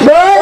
2